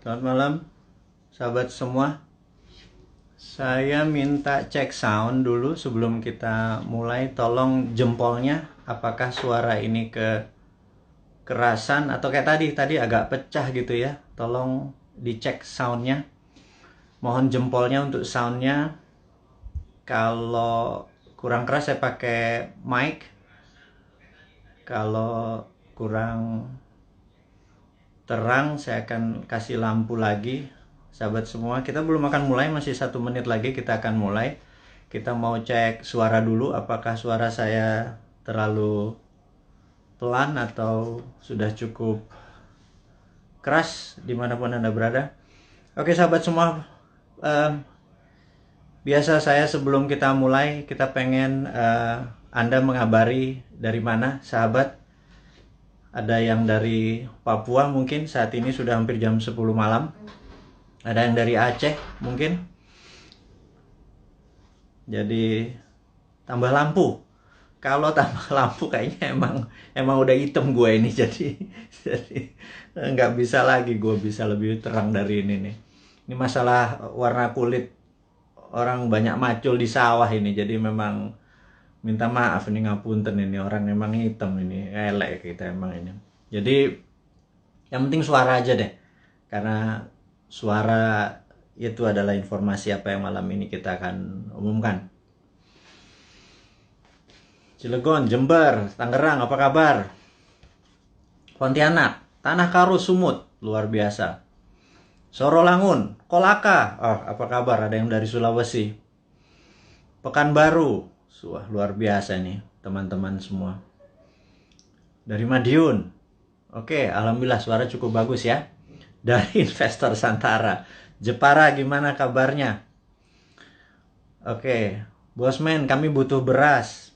Selamat malam, sahabat semua. Saya minta cek sound dulu sebelum kita mulai. Tolong jempolnya, apakah suara ini kerasan atau kayak tadi agak pecah gitu ya. Tolong dicek soundnya. Mohon jempolnya untuk soundnya. Kalau kurang keras saya pakai mic. Kalau kurang terang saya akan kasih lampu lagi. Sahabat semua, kita belum akan mulai, masih 1 menit lagi kita akan mulai. Kita mau cek suara dulu, apakah suara saya terlalu pelan atau sudah cukup keras dimanapun Anda berada. Oke sahabat semua, biasa saya sebelum kita mulai, kita pengen Anda mengabari dari mana sahabat. Ada yang dari Papua mungkin saat ini sudah hampir jam 10 malam. Ada yang dari Aceh mungkin. Jadi tambah lampu. Kalau tambah lampu kayaknya emang udah hitam gue ini. Jadi nggak bisa lagi gue bisa lebih terang dari ini nih. Ini masalah warna kulit, orang banyak macul di sawah ini. Jadi memang minta maaf ini, ngapunten ini, orang emang hitam ini, elek kita emang ini. Jadi yang penting suara aja deh, karena suara itu adalah informasi apa yang malam ini kita akan umumkan. Cilegon, Jember, Tangerang, apa kabar? Pontianak, Tanah Karo, Sumut, luar biasa. Sorolangun, Kolaka, apa kabar? Ada yang dari Sulawesi. Pekanbaru, wah, luar biasa nih teman-teman semua. Dari Madiun. Oke, alhamdulillah suara cukup bagus ya. Dari Investor Santara. Jepara, gimana kabarnya? Oke, Bosman, kami butuh beras.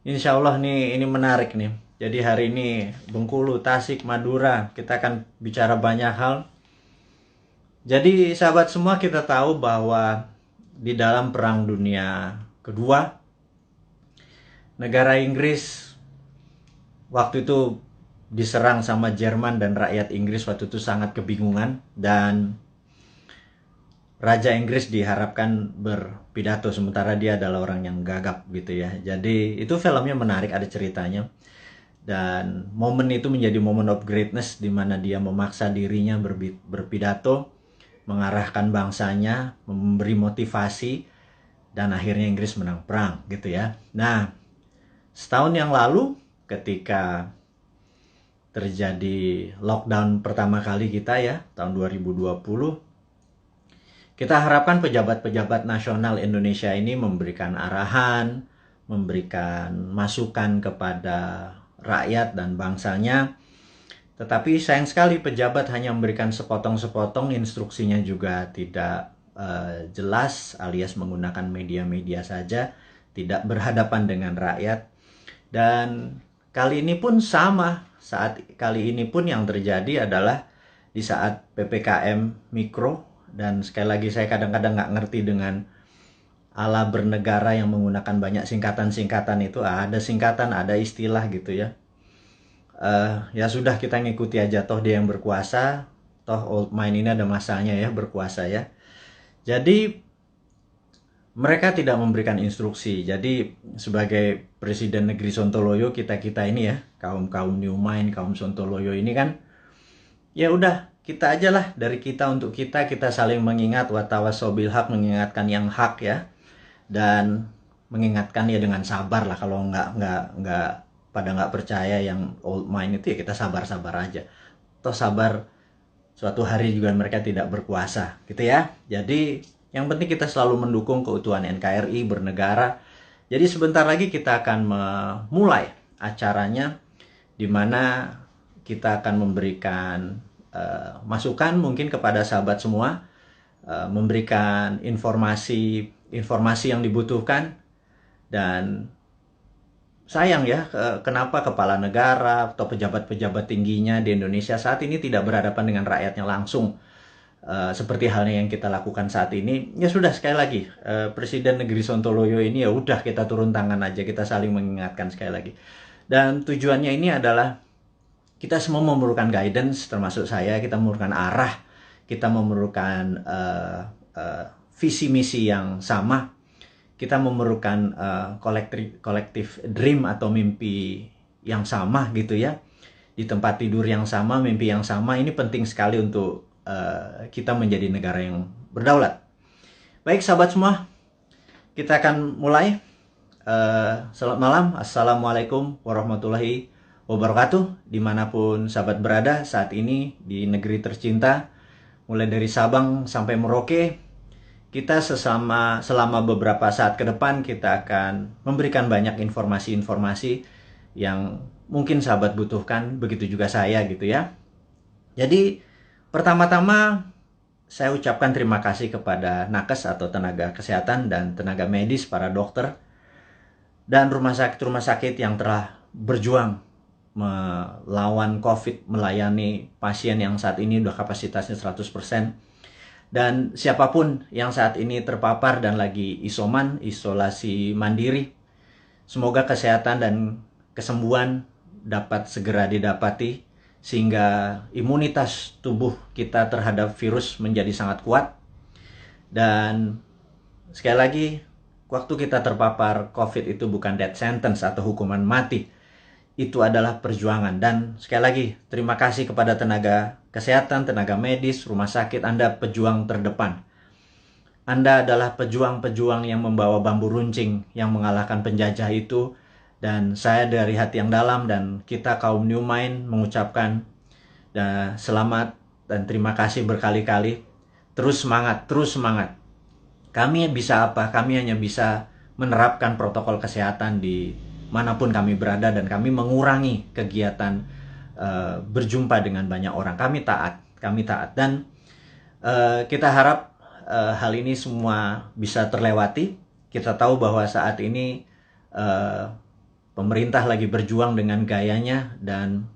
Insya Allah nih, ini menarik nih. Jadi hari ini Bengkulu, Tasik, Madura, kita akan bicara banyak hal. Jadi sahabat semua, kita tahu bahwa di dalam Perang Dunia Kedua, negara Inggris waktu itu diserang sama Jerman, dan rakyat Inggris waktu itu sangat kebingungan, dan Raja Inggris diharapkan berpidato sementara dia adalah orang yang gagap gitu ya. Jadi itu filmnya menarik, ada ceritanya, dan momen itu menjadi momen of greatness di mana dia memaksa dirinya berpidato, mengarahkan bangsanya, memberi motivasi, dan akhirnya Inggris menang perang gitu ya. Nah, setahun yang lalu ketika terjadi lockdown pertama kali kita ya, tahun 2020, kita harapkan pejabat-pejabat nasional Indonesia ini memberikan arahan, memberikan masukan kepada rakyat dan bangsanya. Tetapi sayang sekali pejabat hanya memberikan sepotong-sepotong, instruksinya juga tidak jelas, alias menggunakan media-media saja, tidak berhadapan dengan rakyat. Dan kali ini pun sama, kali ini pun yang terjadi adalah di saat PPKM mikro, dan sekali lagi saya kadang-kadang nggak ngerti dengan ala bernegara yang menggunakan banyak singkatan-singkatan itu, ada singkatan, ada istilah gitu ya. Ya sudah, kita ngikuti aja, toh dia yang berkuasa, toh old mind ini ada masanya ya berkuasa ya. Jadi mereka tidak memberikan instruksi. Jadi sebagai Presiden Negeri Sontoloyo, kita ini ya, kaum New Mind, kaum Sontoloyo ini kan, ya udah kita aja lah, dari kita untuk kita saling mengingat, watawasau bil haq, mengingatkan yang hak ya, dan mengingatkan ya dengan sabar lah. Kalau nggak percaya yang old mind itu ya kita sabar-sabar aja. Toh sabar, suatu hari juga mereka tidak berkuasa gitu ya. Jadi yang penting kita selalu mendukung keutuhan NKRI, bernegara. Jadi sebentar lagi kita akan memulai acaranya, di mana kita akan memberikan masukan mungkin kepada sahabat semua, memberikan informasi yang dibutuhkan. Dan sayang ya, kenapa kepala negara atau pejabat-pejabat tingginya di Indonesia saat ini tidak berhadapan dengan rakyatnya langsung, seperti halnya yang kita lakukan saat ini. Ya sudah, sekali lagi, Presiden Negeri Sontoloyo ini ya udah, kita turun tangan aja, kita saling mengingatkan sekali lagi. Dan tujuannya ini adalah kita semua memerlukan guidance, termasuk saya. Kita memerlukan arah, kita memerlukan visi misi yang sama, kita memerlukan collective dream atau mimpi yang sama gitu ya, di tempat tidur yang sama, mimpi yang sama. Ini penting sekali untuk kita menjadi negara yang berdaulat. Baik sahabat semua, kita akan mulai. Selamat malam, Assalamualaikum warahmatullahi wabarakatuh. Dimanapun sahabat berada saat ini di negeri tercinta, mulai dari Sabang sampai Merauke, kita selama beberapa saat ke depan kita akan memberikan banyak informasi-informasi yang mungkin sahabat butuhkan, begitu juga saya gitu ya. Jadi pertama-tama saya ucapkan terima kasih kepada nakes atau tenaga kesehatan dan tenaga medis, para dokter dan rumah sakit yang telah berjuang melawan COVID, melayani pasien yang saat ini udah kapasitasnya 100%. Dan siapapun yang saat ini terpapar dan lagi isolasi mandiri, semoga kesehatan dan kesembuhan dapat segera didapati, sehingga imunitas tubuh kita terhadap virus menjadi sangat kuat. Dan sekali lagi, waktu kita terpapar COVID itu bukan death sentence atau hukuman mati. Itu adalah perjuangan. Dan sekali lagi, terima kasih kepada tenaga kesehatan, tenaga medis, rumah sakit. Anda pejuang terdepan. Anda adalah pejuang-pejuang yang membawa bambu runcing yang mengalahkan penjajah itu. Dan saya dari hati yang dalam dan kita kaum New Mind mengucapkan selamat dan terima kasih berkali-kali. Terus semangat, terus semangat. Kami bisa apa? Kami hanya bisa menerapkan protokol kesehatan di manapun kami berada, dan kami mengurangi kegiatan berjumpa dengan banyak orang. Kami taat. Dan kita harap hal ini semua bisa terlewati. Kita tahu bahwa saat ini pemerintah lagi berjuang dengan gayanya, dan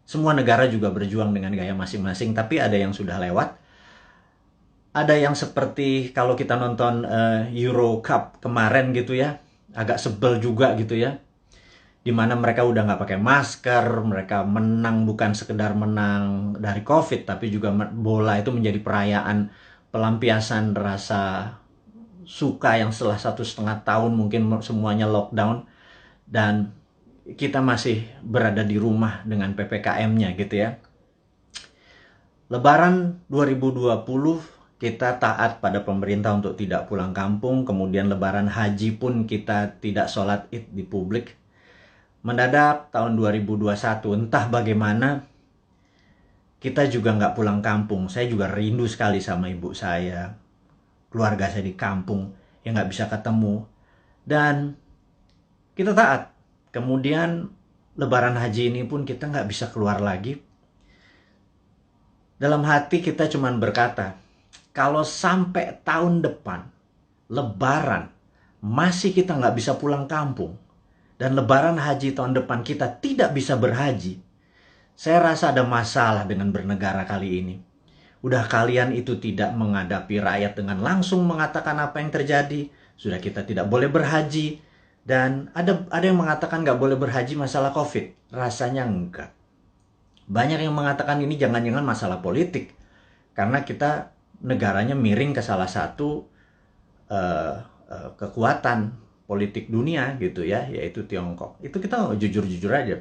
semua negara juga berjuang dengan gaya masing-masing. Tapi ada yang sudah lewat. Ada yang seperti kalau kita nonton Euro Cup kemarin gitu ya, agak sebel juga gitu ya. Dimana mereka udah nggak pakai masker, mereka menang bukan sekedar menang dari COVID, tapi juga bola itu menjadi perayaan pelampiasan rasa suka yang setelah 1,5 tahun mungkin semuanya lockdown. Dan kita masih berada di rumah dengan PPKM-nya gitu ya. Lebaran 2020 kita taat pada pemerintah untuk tidak pulang kampung. Kemudian lebaran haji pun kita tidak sholat id di publik. Mendadak tahun 2021 entah bagaimana kita juga nggak pulang kampung. Saya juga rindu sekali sama ibu saya, keluarga saya di kampung yang nggak bisa ketemu. Dan kita taat. Kemudian lebaran haji ini pun kita nggak bisa keluar lagi. Dalam hati kita cuman berkata, kalau sampai tahun depan lebaran masih kita nggak bisa pulang kampung, dan lebaran haji tahun depan kita tidak bisa berhaji, saya rasa ada masalah dengan bernegara kali ini. Udah kalian itu tidak menghadapi rakyat dengan langsung mengatakan apa yang terjadi. Sudah kita tidak boleh berhaji. Dan ada yang mengatakan nggak boleh berhaji masalah COVID. Rasanya enggak. Banyak yang mengatakan ini jangan-jangan masalah politik. Karena kita negaranya miring ke salah satu kekuatan politik dunia gitu ya, yaitu Tiongkok. Itu kita jujur-jujur aja.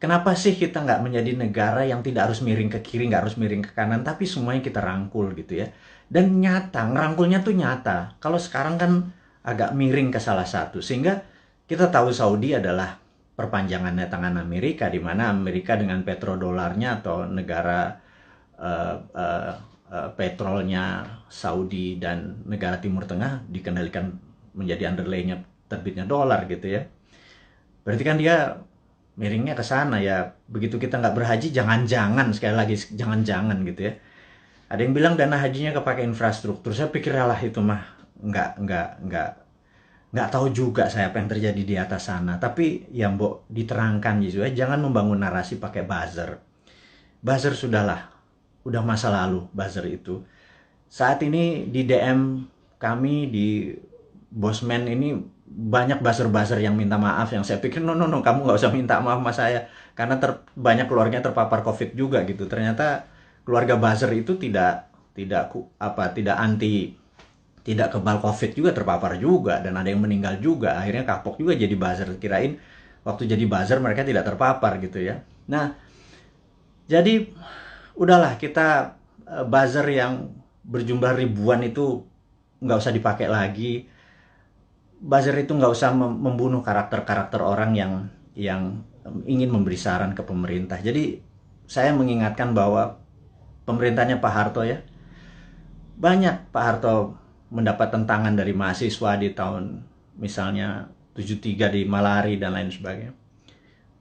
Kenapa sih kita nggak menjadi negara yang tidak harus miring ke kiri, nggak harus miring ke kanan, tapi semuanya kita rangkul gitu ya. Dan nyata, ngerangkulnya tuh nyata. Kalau sekarang kan agak miring ke salah satu, sehingga kita tahu Saudi adalah perpanjangannya tangan Amerika, di mana Amerika dengan petrodolarnya atau negara petrolnya Saudi dan negara Timur Tengah dikendalikan menjadi underlay-nya terbitnya dolar gitu ya. Berarti kan dia miringnya ke sana ya. Begitu kita nggak berhaji, jangan-jangan, sekali lagi jangan-jangan gitu ya. Ada yang bilang dana hajinya kepake infrastruktur. Saya pikir lah itu mah nggak tahu juga saya apa yang terjadi di atas sana. Tapi ya mbok diterangkan gitu ya. Jangan membangun narasi pakai buzzer. Buzzer sudahlah, udah masa lalu buzzer itu. Saat ini di DM kami di Bosman ini banyak buzzer-buzzer yang minta maaf, yang saya pikir no no no, kamu nggak usah minta maaf sama saya karena banyak keluarganya terpapar COVID juga gitu. Ternyata keluarga buzzer itu tidak kebal COVID juga, terpapar juga, dan ada yang meninggal juga. Akhirnya kapok juga jadi buzzer, kirain waktu jadi buzzer mereka tidak terpapar gitu ya. Nah, jadi udahlah, kita buzzer yang berjumlah ribuan itu nggak usah dipakai lagi. Buzzer itu nggak usah membunuh karakter-karakter orang yang ingin memberi saran ke pemerintah. Jadi saya mengingatkan bahwa pemerintahnya Pak Harto ya, banyak Pak Harto mendapat tentangan dari mahasiswa di tahun misalnya 73 di Malari dan lain sebagainya,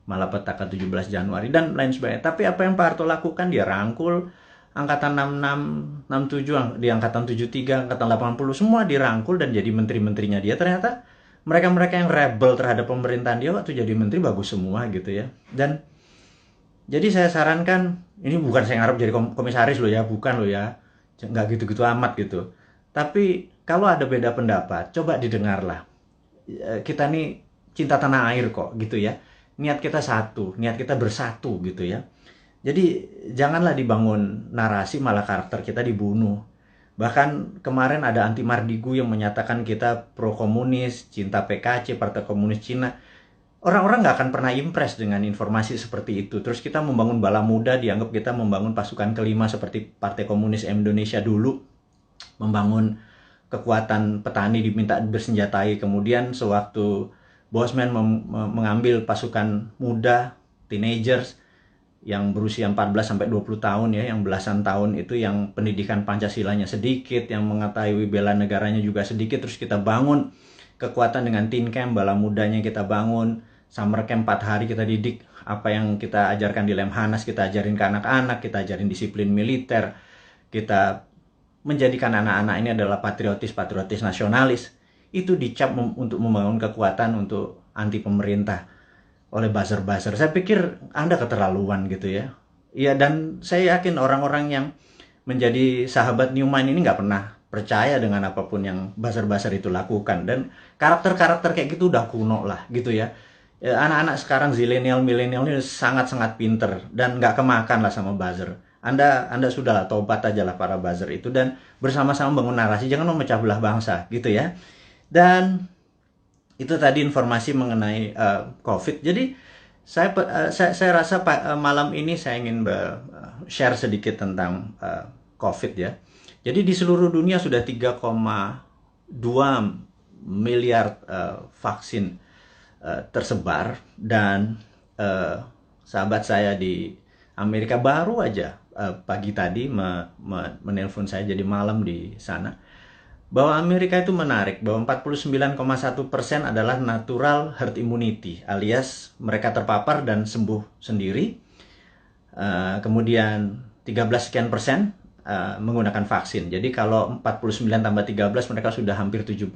malapetaka 17 Januari dan lain sebagainya. Tapi apa yang Pak Harto lakukan, dia rangkul angkatan 66, 67, di angkatan 73, angkatan 80, semua dirangkul dan jadi menteri-menterinya dia. Ternyata mereka-mereka yang rebel terhadap pemerintahan dia waktu jadi menteri bagus semua gitu ya. Dan jadi saya sarankan, ini bukan saya ngarep jadi komisaris loh ya, bukan loh ya, nggak gitu-gitu amat gitu. Tapi kalau ada beda pendapat, coba didengarlah. Kita nih cinta tanah air kok gitu ya. Niat kita satu, niat kita bersatu gitu ya. Jadi janganlah dibangun narasi malah karakter kita dibunuh. Bahkan kemarin ada Anti Mardigu yang menyatakan kita pro komunis, cinta PKC, Partai Komunis Cina. Orang-orang nggak akan pernah impress dengan informasi seperti itu. Terus kita membangun bala muda, dianggap kita membangun pasukan kelima seperti Partai Komunis Indonesia dulu. Membangun kekuatan petani diminta bersenjatai, kemudian sewaktu Bosman mengambil pasukan muda, teenagers yang berusia 14-20 tahun ya, yang belasan tahun itu, yang pendidikan Pancasilanya sedikit, yang mengetahui bela negaranya juga sedikit, terus kita bangun kekuatan dengan teen camp, bala mudanya kita bangun, summer camp 4 hari kita didik, apa yang kita ajarkan di Lemhanas kita ajarin ke anak-anak, kita ajarin disiplin militer, kita menjadikan anak-anak ini adalah patriotis nasionalis. Itu dicap untuk membangun kekuatan untuk anti pemerintah oleh buzzer-buzzer. Saya pikir Anda keterlaluan gitu ya. Ya, dan saya yakin orang-orang yang menjadi sahabat Newman ini nggak pernah percaya dengan apapun yang buzzer-buzzer itu lakukan. Dan karakter-karakter kayak gitu udah kuno lah gitu ya. Anak-anak sekarang zilenial, milenial ini sangat-sangat pinter dan nggak kemakan lah sama buzzer. Anda sudahlah tobat aja lah para buzzer itu dan bersama-sama bangun narasi, jangan memecah belah bangsa gitu ya. Dan itu tadi informasi mengenai COVID. Jadi saya rasa malam ini saya ingin share sedikit tentang COVID ya. Jadi di seluruh dunia sudah 3,2 miliar vaksin tersebar, dan sahabat saya di Amerika baru aja pagi tadi menelpon saya, jadi malam di sana, bahwa Amerika itu menarik bahwa 49,1% adalah natural herd immunity, alias mereka terpapar dan sembuh sendiri. Kemudian 13 sekian persen menggunakan vaksin. Jadi kalau 49 tambah 13 mereka sudah hampir 70%,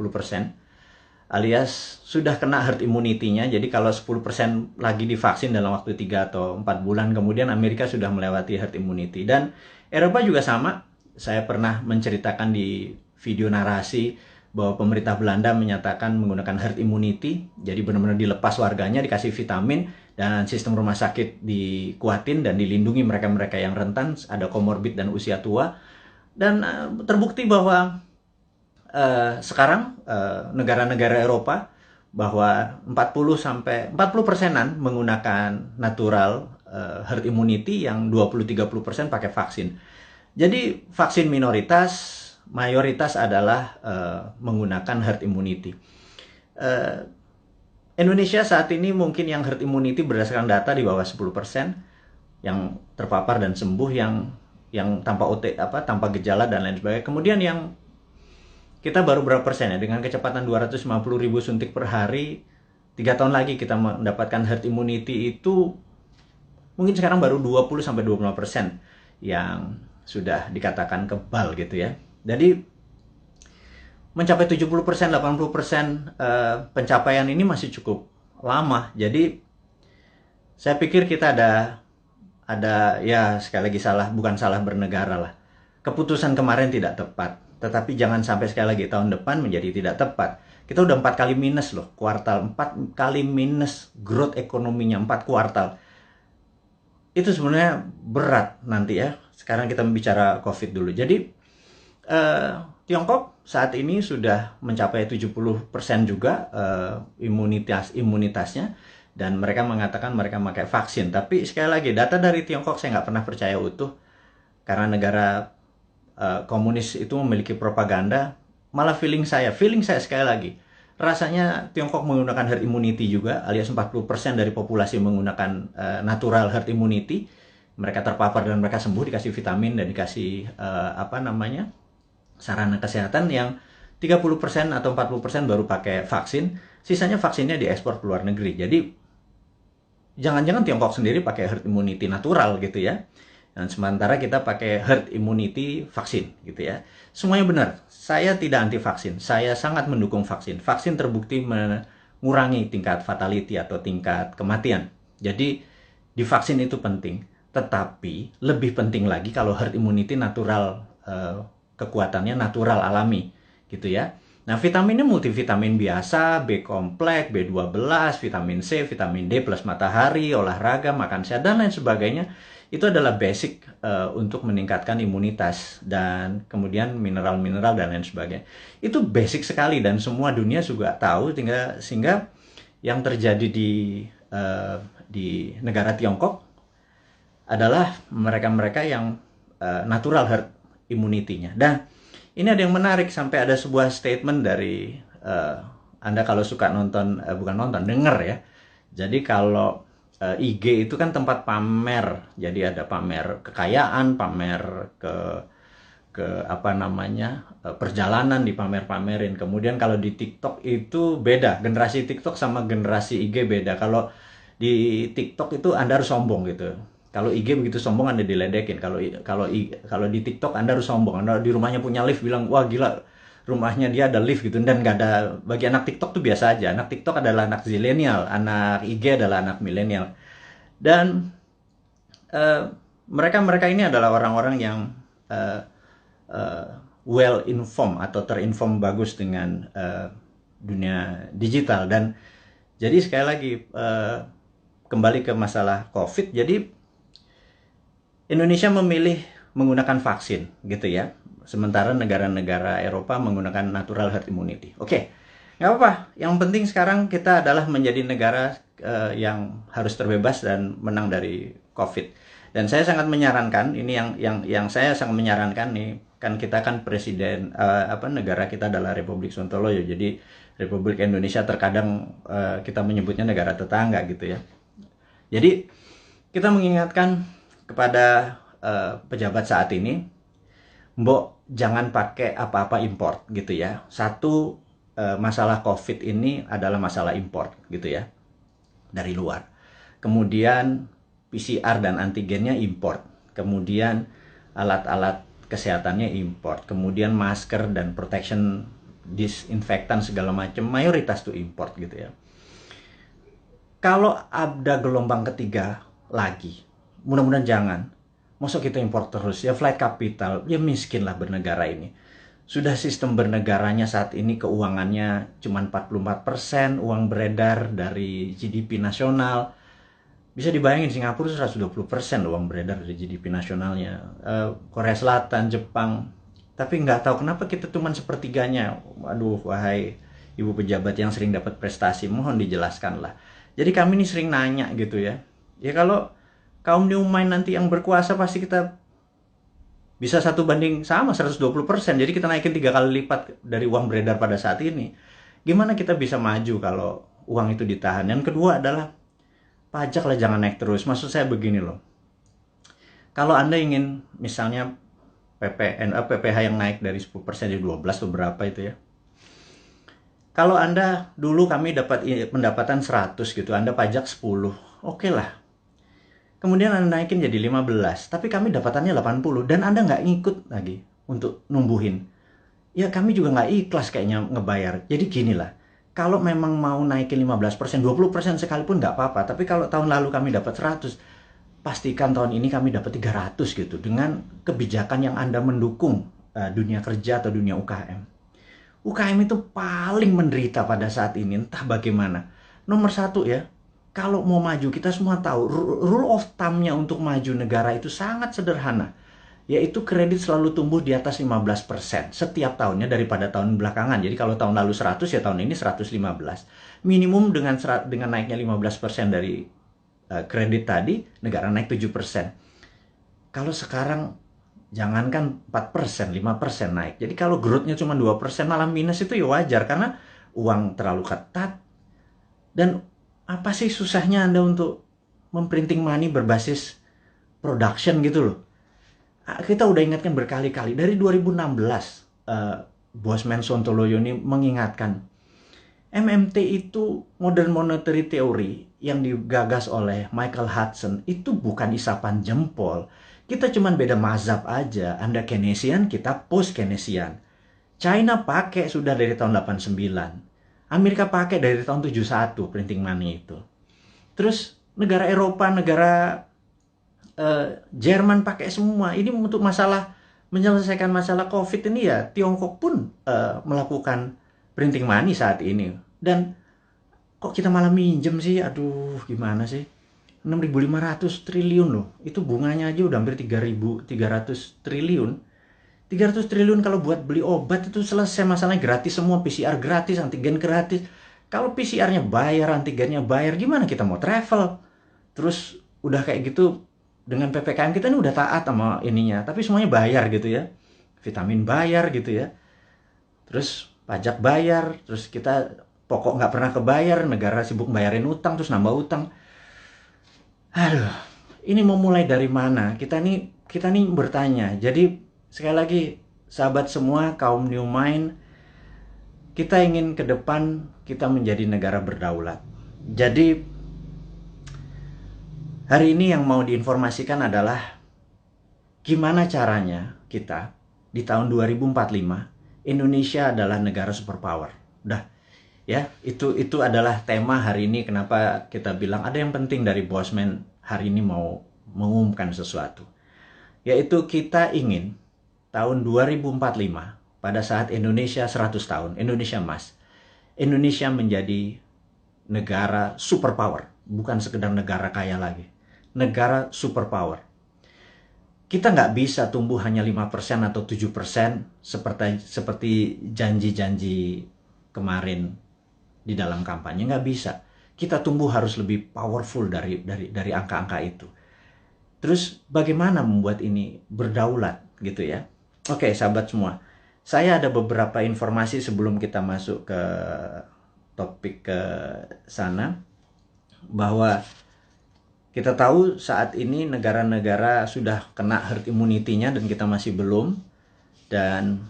alias sudah kena herd immunity-nya. Jadi kalau 10% lagi divaksin dalam waktu 3 atau 4 bulan, kemudian Amerika sudah melewati herd immunity. Dan Eropa juga sama. Saya pernah menceritakan di video narasi bahwa pemerintah Belanda menyatakan menggunakan herd immunity. Jadi benar-benar dilepas warganya, dikasih vitamin, dan sistem rumah sakit dikuatin dan dilindungi mereka-mereka yang rentan, ada komorbid dan usia tua. Dan terbukti bahwa sekarang negara-negara Eropa bahwa 40%-an menggunakan natural herd immunity, yang 20-30% pakai vaksin. Jadi vaksin minoritas, mayoritas adalah menggunakan herd immunity. Indonesia saat ini mungkin yang herd immunity berdasarkan data di bawah 10% yang terpapar dan sembuh, yang tanpa gejala dan lain sebagainya. Kemudian yang kita baru berapa persen ya, dengan kecepatan 250.000 suntik per hari, 3 tahun lagi kita mendapatkan herd immunity itu mungkin sekarang baru 20-25% yang sudah dikatakan kebal gitu ya. Jadi mencapai 70%, 80% pencapaian ini masih cukup lama. Jadi saya pikir kita ada ya, sekali lagi bukan salah bernegara lah. Keputusan kemarin tidak tepat. tetapi jangan sampai sekali lagi tahun depan menjadi tidak tepat. Kita udah 4 kali minus loh, kuartal 4 kali minus growth ekonominya, 4 kuartal. Itu sebenarnya berat nanti ya. Sekarang kita bicara COVID dulu. Jadi Tiongkok saat ini sudah mencapai 70% juga imunitasnya, dan mereka mengatakan mereka pakai vaksin. Tapi sekali lagi, data dari Tiongkok saya nggak pernah percaya utuh, karena negara komunis itu memiliki propaganda. Malah feeling saya sekali lagi, rasanya Tiongkok menggunakan herd immunity juga, alias 40% dari populasi menggunakan natural herd immunity. Mereka terpapar dan mereka sembuh, dikasih vitamin dan dikasih sarana kesehatan. Yang 30% atau 40% baru pakai vaksin, sisanya vaksinnya diekspor ke luar negeri. Jadi jangan-jangan Tiongkok sendiri pakai herd immunity natural gitu ya. Dan sementara kita pakai herd immunity vaksin gitu ya. Semuanya benar. Saya tidak anti vaksin. Saya sangat mendukung vaksin. Vaksin terbukti mengurangi tingkat fatality atau tingkat kematian. Jadi divaksin itu penting. Tetapi lebih penting lagi kalau herd immunity natural, kekuatannya natural alami gitu ya. Nah, vitaminnya multivitamin biasa, B kompleks, B12, vitamin C, vitamin D plus matahari, olahraga, makan sehat, dan lain sebagainya. Itu adalah basic untuk meningkatkan imunitas, dan kemudian mineral-mineral dan lain sebagainya. Itu basic sekali dan semua dunia juga tahu, sehingga yang terjadi di negara Tiongkok adalah mereka-mereka yang natural herd immunity-nya. Dan ini ada yang menarik, sampai ada sebuah statement dari Anda kalau suka nonton, denger ya. Jadi kalau IG itu kan tempat pamer, jadi ada pamer kekayaan, pamer perjalanan dipamer-pamerin. Kemudian kalau di TikTok itu beda, generasi TikTok sama generasi IG beda. Kalau di TikTok itu Anda harus sombong gitu. Kalau IG begitu sombong Anda diledekin. Kalau di TikTok Anda harus sombong. Anda di rumahnya punya lift, bilang wah gila, rumahnya dia ada lift gitu. Dan nggak ada, bagi anak TikTok tuh biasa aja. Anak TikTok adalah anak zilenial, anak IG adalah anak milenial. Dan mereka ini adalah orang-orang yang well informed atau terinform bagus dengan dunia digital. Dan jadi sekali lagi kembali ke masalah COVID. Jadi Indonesia memilih menggunakan vaksin gitu ya. Sementara negara-negara Eropa menggunakan natural herd immunity. Oke, nggak apa-apa. Yang penting sekarang kita adalah menjadi negara yang harus terbebas dan menang dari COVID. Dan saya sangat menyarankan, ini yang saya sangat menyarankan nih, kan kita kan presiden, negara kita adalah Republik Sontoloyo. Jadi Republik Indonesia terkadang kita menyebutnya negara tetangga gitu ya. Jadi kita mengingatkan kepada pejabat saat ini, mbok jangan pakai apa-apa import gitu ya. Satu, masalah COVID ini adalah masalah import gitu ya, dari luar. Kemudian PCR dan antigennya import. Kemudian alat-alat kesehatannya import. Kemudian masker dan protection disinfektan segala macam mayoritas tuh import gitu ya. Kalau ada gelombang ketiga lagi, mudah-mudahan jangan. Masa kita impor terus? Ya flight capital, ya miskin lah bernegara ini. Sudah sistem bernegaranya saat ini keuangannya cuma 44% uang beredar dari GDP nasional. Bisa dibayangin Singapura 120% uang beredar dari GDP nasionalnya. Korea Selatan, Jepang. Tapi nggak tahu kenapa kita cuma sepertiganya. Waduh, wahai ibu pejabat yang sering dapat prestasi, mohon dijelaskan lah. Jadi kami ini sering nanya gitu ya. Ya kalau kaum Neumann nanti yang berkuasa pasti kita bisa 1:120. Jadi kita naikin 3 kali lipat dari uang beredar pada saat ini. Gimana kita bisa maju kalau uang itu ditahan? Yang kedua adalah pajak lah jangan naik terus. Maksud saya begini loh. Kalau Anda ingin misalnya PPH yang naik dari 10% jadi 12 atau berapa itu ya. Kalau Anda dulu kami dapat pendapatan 100 gitu, Anda pajak 10. Oke lah. Kemudian Anda naikin jadi 15, tapi kami dapatannya 80 dan Anda nggak ngikut lagi untuk numbuhin. Ya kami juga nggak ikhlas kayaknya ngebayar. Jadi gini lah, kalau memang mau naikin 15%, 20% sekalipun nggak apa-apa. Tapi kalau tahun lalu kami dapat 100, pastikan tahun ini kami dapat 300 gitu. Dengan kebijakan yang Anda mendukung dunia kerja atau dunia UKM. UKM itu paling menderita pada saat ini, entah bagaimana. Nomor satu ya, kalau mau maju, kita semua tahu rule of thumb-nya untuk maju negara itu sangat sederhana, yaitu kredit selalu tumbuh di atas 15% setiap tahunnya daripada tahun belakangan. Jadi kalau tahun lalu 100, ya tahun ini 115. Minimum dengan naiknya 15% dari kredit tadi, negara naik 7%. Kalau sekarang jangankan 4%, 5% naik. Jadi kalau growth-nya cuma 2% malah minus, itu ya wajar karena uang terlalu ketat. Dan apa sih susahnya Anda untuk memprinting money berbasis production gitu loh. Kita udah ingatkan berkali-kali. Dari 2016, Bosman Sontoloyo ini mengingatkan, MMT itu Modern Monetary Theory yang digagas oleh Michael Hudson itu bukan isapan jempol. Kita cuman beda mazhab aja. Anda Keynesian, kita post-Keynesian. China pakai sudah dari tahun 89. Amerika pakai dari tahun 71 printing money itu. Terus negara Eropa, negara Jerman pakai semua. Ini untuk menyelesaikan masalah COVID ini ya, Tiongkok pun melakukan printing money saat ini. Dan kok kita malah minjem sih? Aduh, gimana sih? 6.500 triliun loh. Itu bunganya aja udah hampir 3.300 triliun. 300 triliun kalau buat beli obat itu selesai masalahnya, gratis semua, PCR gratis, antigen gratis. Kalau PCR-nya bayar, antigennya bayar, gimana kita mau travel? Terus udah kayak gitu, dengan PPKM kita ini udah taat sama ininya, tapi semuanya bayar gitu ya. Vitamin bayar gitu ya. Terus pajak bayar, terus kita pokok nggak pernah kebayar, negara sibuk bayarin utang, terus nambah utang. Aduh, ini mau mulai dari mana? Kita nih bertanya. Jadi sekali lagi, sahabat semua, kaum New Mind, kita ingin ke depan kita menjadi negara berdaulat. Jadi hari ini yang mau diinformasikan adalah gimana caranya kita di tahun 2045 Indonesia adalah negara superpower. Udah ya, itu adalah tema hari ini. Kenapa kita bilang ada yang penting dari Bosman hari ini mau mengumumkan sesuatu, yaitu kita ingin tahun 2045 pada saat Indonesia 100 tahun, Indonesia Emas, Indonesia menjadi negara superpower, bukan sekedar negara kaya lagi. Negara superpower. Kita nggak bisa tumbuh hanya 5% atau 7% seperti janji-janji kemarin di dalam kampanye. Nggak bisa. Kita tumbuh harus lebih powerful dari angka-angka itu. Terus bagaimana membuat ini berdaulat gitu ya? Oke, sahabat semua. Saya ada beberapa informasi sebelum kita masuk ke topik ke sana, bahwa kita tahu saat ini negara-negara sudah kena herd immunity-nya dan kita masih belum. Dan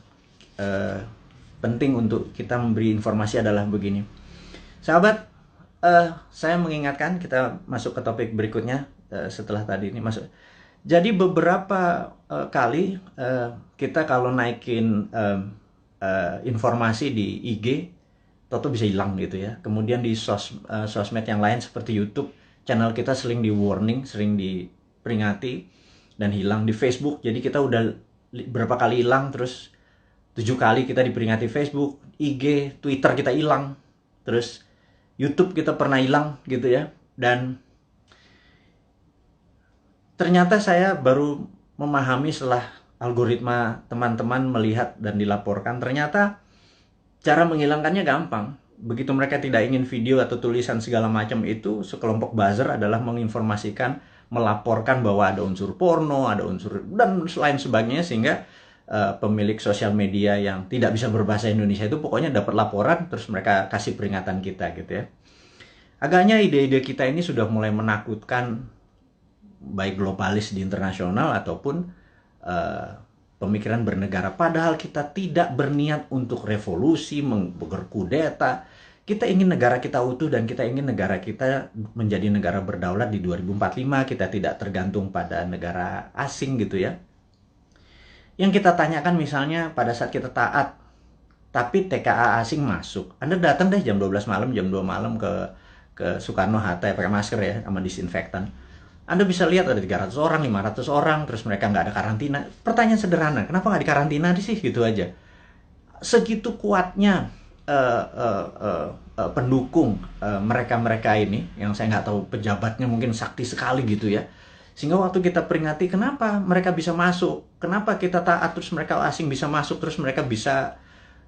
penting untuk kita memberi informasi adalah begini. Sahabat, saya mengingatkan, kita masuk ke topik berikutnya setelah tadi ini masuk. Jadi beberapa kali kita kalau naikin informasi di IG, toto bisa hilang gitu ya. Kemudian di sosmed yang lain seperti YouTube, channel kita sering di warning, sering diperingati dan hilang. Di Facebook, jadi kita udah berapa kali hilang, terus 7 kali kita diperingati Facebook, IG, Twitter kita hilang, terus YouTube kita pernah hilang gitu ya. Dan ternyata saya baru memahami setelah algoritma teman-teman melihat dan dilaporkan, ternyata cara menghilangkannya gampang. Begitu mereka tidak ingin video atau tulisan segala macam itu, sekelompok buzzer adalah menginformasikan, melaporkan bahwa ada unsur porno, ada unsur dan lain sebagainya, sehingga pemilik sosial media yang tidak bisa berbahasa Indonesia itu pokoknya dapat laporan, terus mereka kasih peringatan kita gitu ya. Agaknya ide-ide kita ini sudah mulai menakutkan baik globalis di internasional ataupun pemikiran bernegara. Padahal kita tidak berniat untuk revolusi, berkudeta. Kita ingin negara kita utuh dan kita ingin negara kita menjadi negara berdaulat di 2045. Kita tidak tergantung pada negara asing gitu ya. Yang kita tanyakan misalnya pada saat kita taat, tapi TKA asing masuk. Anda datang deh jam 12 malam, jam 2 malam ke Soekarno-Hatta, pakai masker ya, sama disinfektan. Anda bisa lihat ada 300 orang, 500 orang, terus mereka nggak ada karantina. Pertanyaan sederhana, kenapa nggak dikarantina sih? Gitu aja. Segitu kuatnya pendukung mereka-mereka ini, yang saya nggak tahu pejabatnya mungkin sakti sekali gitu ya. Sehingga waktu kita peringati kenapa mereka bisa masuk, kenapa kita taat terus mereka asing bisa masuk, terus mereka bisa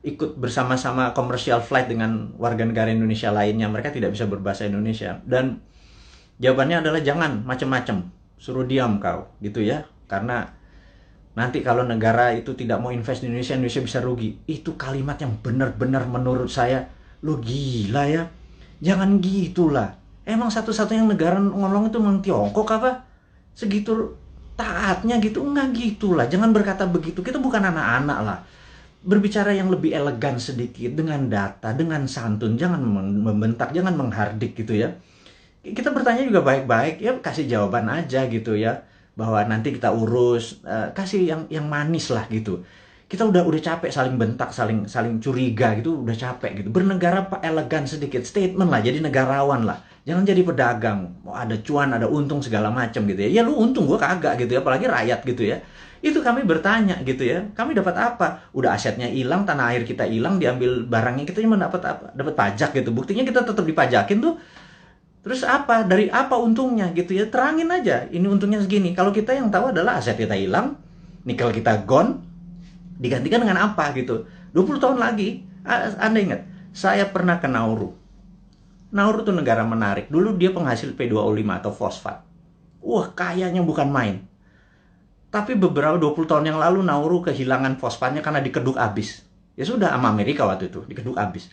ikut bersama-sama commercial flight dengan warga negara Indonesia lainnya, mereka tidak bisa berbahasa Indonesia. Dan jawabannya adalah jangan macam-macam, suruh diam kau gitu ya, karena nanti kalau negara itu tidak mau invest di Indonesia, Indonesia bisa rugi. Itu kalimat yang benar-benar menurut saya, lo gila ya, jangan gitulah. Emang satu-satunya negara ngomong itu memang Tiongkok apa? Segitu taatnya gitu? Enggak gitulah, jangan berkata begitu, kita bukan anak-anak lah. Berbicara yang lebih elegan sedikit, dengan data, dengan santun, jangan membentak, jangan menghardik gitu ya. Kita bertanya juga baik-baik, ya kasih jawaban aja gitu ya, bahwa nanti kita urus, kasih yang manis lah gitu. Kita udah capek saling bentak, saling curiga gitu, udah capek gitu. Bernegara elegan sedikit, statement lah, jadi negarawan lah. Jangan jadi pedagang, mau ada cuan, ada untung segala macam gitu ya. Ya lu untung, gua kagak gitu ya, apalagi rakyat gitu ya. Itu kami bertanya gitu ya, kami dapat apa? Udah asetnya hilang, tanah air kita hilang, diambil barangnya, kita cuma dapat apa? Dapat pajak gitu. Buktinya kita tetap dipajakin tuh. Terus apa? Dari apa untungnya gitu ya? Terangin aja, ini untungnya segini. Kalau kita yang tahu adalah aset kita hilang, nikel kita gone, digantikan dengan apa gitu. 20 tahun lagi, Anda ingat, saya pernah ke Nauru. Nauru itu negara menarik. Dulu dia penghasil P2O5 atau fosfat. Wah, kayanya bukan main. Tapi beberapa 20 tahun yang lalu Nauru kehilangan fosfatnya karena dikeduk habis. Ya sudah, sama Amerika waktu itu, dikeduk habis.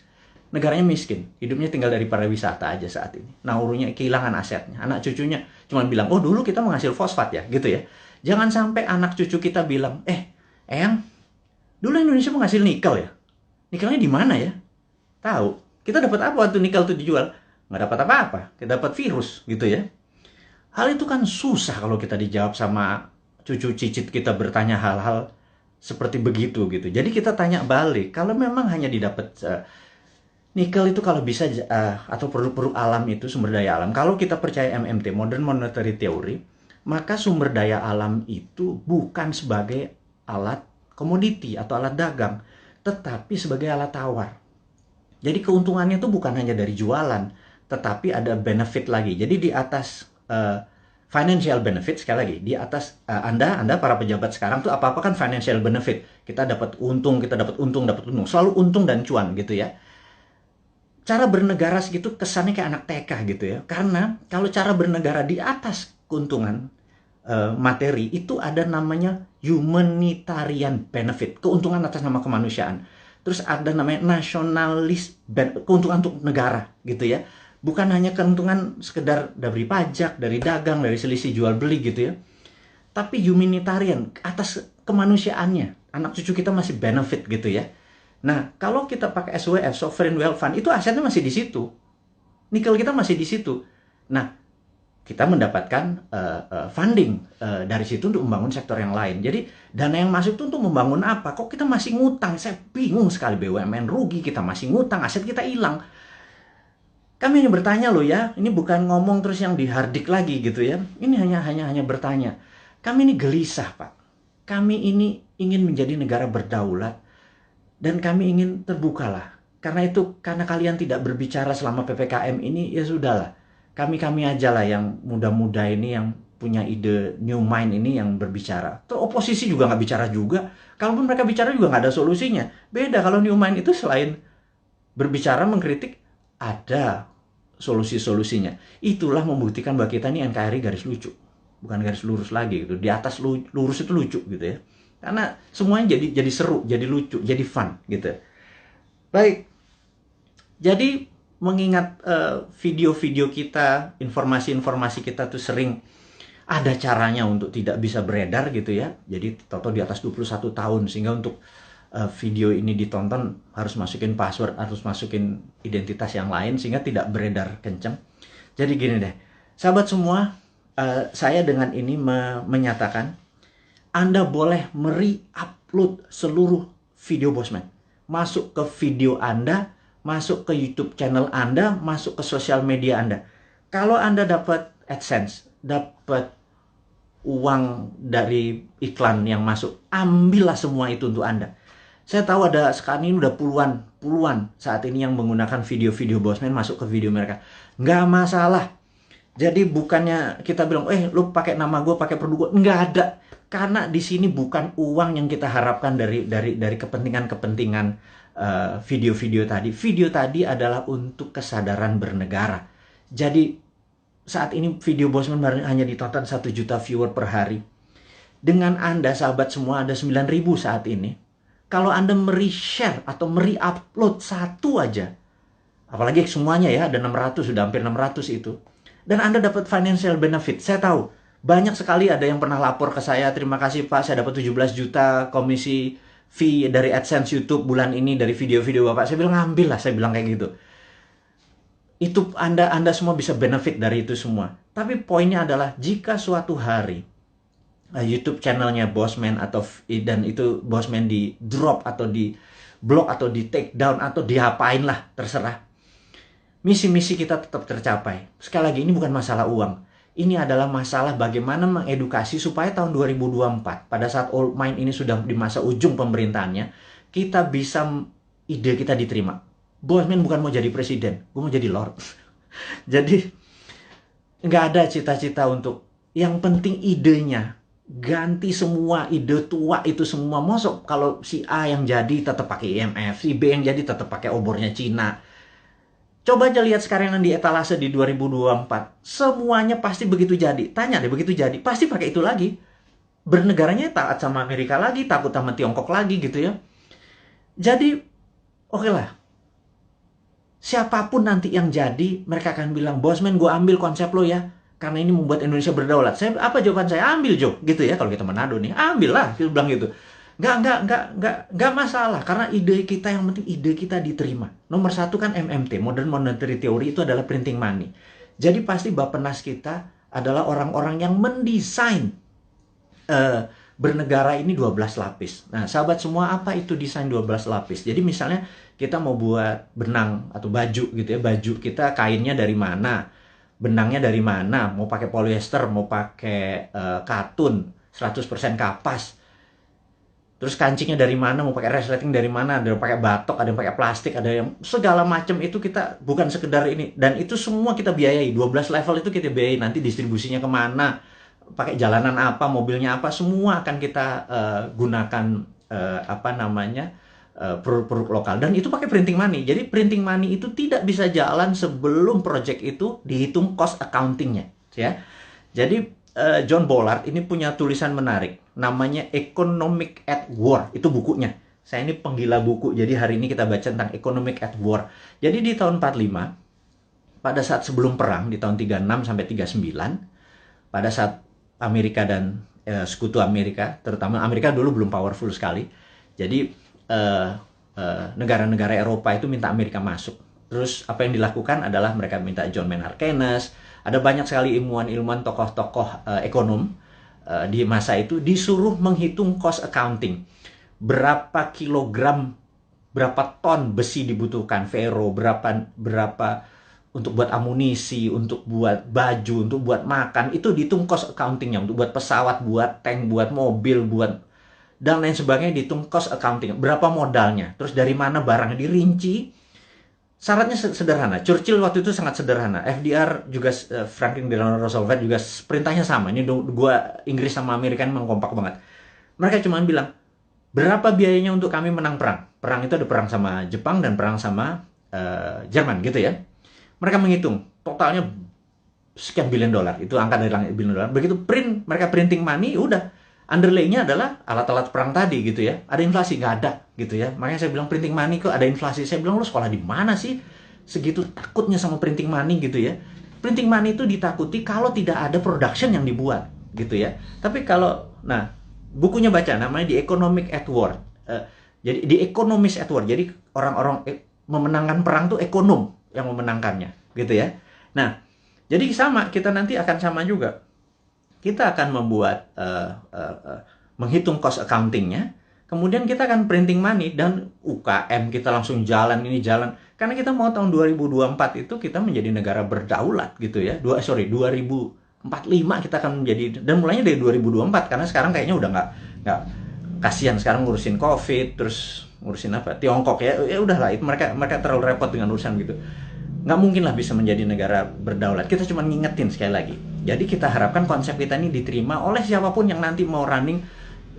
Negaranya miskin, hidupnya tinggal dari pariwisata aja saat ini. Naurunya kehilangan asetnya. Anak cucunya cuma bilang, oh dulu kita menghasil fosfat ya, gitu ya. Jangan sampai anak cucu kita bilang, Eyang, dulu Indonesia menghasil nikel ya? Nikelnya di mana ya? Tahu. Kita dapat apa waktu nikel itu dijual? Nggak dapat apa-apa. Kita dapat virus, gitu ya. Hal itu kan susah kalau kita dijawab sama cucu cicit kita bertanya hal-hal seperti begitu, gitu. Jadi kita tanya balik, kalau memang hanya didapat nikel itu kalau bisa, atau produk-produk alam itu, sumber daya alam. Kalau kita percaya MMT, Modern Monetary Theory, maka sumber daya alam itu bukan sebagai alat komoditi atau alat dagang, tetapi sebagai alat tawar. Jadi keuntungannya itu bukan hanya dari jualan, tetapi ada benefit lagi. Jadi di atas financial benefit, sekali lagi, di atas Anda para pejabat sekarang tuh apa-apa kan financial benefit. Kita dapat untung, dapat untung. Selalu untung dan cuan gitu ya. Cara bernegara segitu kesannya kayak anak TK gitu ya. Karena kalau cara bernegara di atas keuntungan materi, itu ada namanya humanitarian benefit, keuntungan atas nama kemanusiaan. Terus ada namanya nasionalis, keuntungan untuk negara gitu ya. Bukan hanya keuntungan sekedar dari pajak, dari dagang, dari selisih jual beli gitu ya. Tapi humanitarian, atas kemanusiaannya. Anak cucu kita masih benefit gitu ya. Nah, kalau kita pakai SWF, Sovereign Wealth Fund, itu asetnya masih di situ. Nikel kita masih di situ. Nah, kita mendapatkan funding dari situ untuk membangun sektor yang lain. Jadi dana yang masuk itu untuk membangun apa? Kok kita masih ngutang? Saya bingung sekali. BUMN rugi, kita masih ngutang, aset kita hilang. Kami hanya bertanya loh ya, ini bukan ngomong terus yang dihardik lagi gitu ya. Ini hanya bertanya. Kami ini gelisah, Pak. Kami ini ingin menjadi negara berdaulat dan kami ingin terbukalah. Karena itu, karena kalian tidak berbicara selama PPKM ini, ya sudahlah. Kami aja lah yang muda-muda ini, yang punya ide new mind ini yang berbicara. Terus oposisi juga nggak bicara juga. Kalaupun mereka bicara juga nggak ada solusinya. Beda kalau new mind itu selain berbicara, mengkritik, ada solusi-solusinya. Itulah membuktikan bahwa kita ini NKRI garis lucu. Bukan garis lurus lagi gitu. Di atas lurus itu lucu gitu ya. Karena semuanya jadi seru, jadi lucu, jadi fun gitu. Baik. Jadi mengingat video-video kita, informasi-informasi kita tuh sering ada caranya untuk tidak bisa beredar gitu ya. Jadi toto di atas 21 tahun, sehingga untuk video ini ditonton harus masukin password, harus masukin identitas yang lain sehingga tidak beredar kenceng. Jadi gini deh, sahabat semua, saya dengan ini menyatakan Anda boleh upload seluruh video Bosman. Masuk ke video Anda, masuk ke YouTube channel Anda, masuk ke sosial media Anda. Kalau Anda dapat AdSense, dapat uang dari iklan yang masuk, ambillah semua itu untuk Anda. Saya tahu ada sekarang ini udah puluhan saat ini yang menggunakan video-video Bosman masuk ke video mereka. Nggak masalah. Jadi bukannya kita bilang, lu pakai nama gue, pakai produk gue. Nggak ada. Karena di sini bukan uang yang kita harapkan dari kepentingan-kepentingan video-video tadi. Video tadi adalah untuk kesadaran bernegara. Jadi saat ini video Bosman hanya ditonton 1 juta viewer per hari. Dengan Anda, sahabat semua, ada 9.000 saat ini. Kalau Anda share atau upload satu aja, apalagi semuanya ya, ada 600, sudah hampir 600 itu. Dan Anda dapat financial benefit. Saya tahu, banyak sekali ada yang pernah lapor ke saya, terima kasih Pak, saya dapat 17 juta komisi fee dari AdSense YouTube bulan ini dari video-video Bapak. Saya bilang, ambil lah, saya bilang kayak gitu. Itu Anda semua bisa benefit dari itu semua. Tapi poinnya adalah, jika suatu hari YouTube channelnya Bosman dan itu Bosman di drop atau di block atau di take down atau diapain lah, terserah. Misi-misi kita tetap tercapai. Sekali lagi, ini bukan masalah uang. Ini adalah masalah bagaimana mengedukasi supaya tahun 2024, pada saat Old Mind ini sudah di masa ujung pemerintahannya, kita bisa, ide kita diterima. Bosman bukan mau jadi presiden, gue mau jadi Lord. Jadi, nggak ada cita-cita untuk, yang penting idenya. Ganti semua ide tua itu semua. Masuk kalau si A yang jadi tetap pakai IMF, si B yang jadi tetap pakai obornya Cina. Coba aja lihat sekarang yang di etalase di 2024. Semuanya pasti begitu jadi. Tanya deh, begitu jadi, pasti pakai itu lagi. Bernegaranya taat sama Amerika lagi, takut sama Tiongkok lagi gitu ya. Jadi, oke lah. Siapapun nanti yang jadi, mereka akan bilang, Bosman, gue ambil konsep lo ya. Karena ini membuat Indonesia berdaulat. Apa jawaban saya? Ambil, Jo. Gitu ya, kalau kita Manado nih. Ambil lah, kita bilang gitu. Nggak masalah. Karena ide kita, yang penting ide kita diterima. Nomor 1 kan MMT, Modern Monetary Theory, itu adalah printing money. Jadi pasti Bappenas kita adalah orang-orang yang mendesain bernegara ini 12 lapis. Nah, sahabat semua, apa itu desain 12 lapis? Jadi misalnya kita mau buat benang atau baju gitu ya. Baju kita kainnya dari mana? Benangnya dari mana? Mau pakai polyester, mau pakai katun, 100% kapas. Terus kancingnya dari mana, mau pakai resleting dari mana, ada yang pakai batok, ada yang pakai plastik, ada yang segala macam itu kita bukan sekedar ini. Dan itu semua kita biayai, 12 level itu kita biayai, nanti distribusinya kemana, pakai jalanan apa, mobilnya apa, semua akan kita gunakan produk-produk lokal. Dan itu pakai printing money. Jadi printing money itu tidak bisa jalan sebelum project itu dihitung cost accountingnya. Ya. Jadi John Bollard ini punya tulisan menarik, namanya Economic at War, itu bukunya. Saya ini penggila buku, jadi hari ini kita baca tentang Economic at War. Jadi di tahun 45, pada saat sebelum perang, di tahun 36 sampai 39, pada saat Amerika dan sekutu Amerika, terutama Amerika dulu belum powerful sekali, jadi negara-negara Eropa itu minta Amerika masuk. Terus apa yang dilakukan adalah mereka minta John Maynard Keynes, ada banyak sekali ilmuwan-ilmuwan, tokoh-tokoh ekonom di masa itu disuruh menghitung cost accounting. Berapa kilogram, berapa ton besi dibutuhkan, ferro, berapa untuk buat amunisi, untuk buat baju, untuk buat makan, itu dihitung cost accountingnya. Untuk buat pesawat, buat tank, buat mobil, buat dan lain sebagainya dihitung cost accounting. Berapa modalnya, terus dari mana barangnya dirinci. Syaratnya sederhana. Churchill waktu itu sangat sederhana. FDR juga, Franklin Delano Roosevelt juga perintahnya sama. Ini dua Inggris sama Amerika memang kompak banget. Mereka cuma bilang, berapa biayanya untuk kami menang perang? Perang itu ada perang sama Jepang dan perang sama Jerman gitu ya. Mereka menghitung totalnya sekian billion dolar. Itu angka dari langit billion dolar. Begitu mereka printing money, udah. Underlay-nya adalah alat-alat perang tadi gitu ya. Ada inflasi? Nggak ada gitu ya. Makanya saya bilang printing money kok ada inflasi. Saya bilang, lu sekolah di mana sih? Segitu takutnya sama printing money gitu ya. Printing money itu ditakuti kalau tidak ada production yang dibuat gitu ya. Tapi kalau, nah, bukunya baca, namanya The Economic at War. Jadi The Economist at War. Jadi orang-orang memenangkan perang tuh ekonom yang memenangkannya gitu ya. Nah, jadi sama, kita nanti akan sama juga. Kita akan membuat, menghitung cost accountingnya, kemudian kita akan printing money, dan UKM kita langsung jalan, karena kita mau tahun 2024 itu kita menjadi negara berdaulat gitu ya, 2024 45 kita akan menjadi, dan mulainya dari 2024 karena sekarang kayaknya udah nggak kasihan sekarang ngurusin COVID, terus ngurusin apa Tiongkok ya udahlah, itu mereka terlalu repot dengan urusan gitu. Nggak mungkin lah bisa menjadi negara berdaulat. Kita cuma ngingetin sekali lagi. Jadi kita harapkan konsep kita ini diterima oleh siapapun yang nanti mau running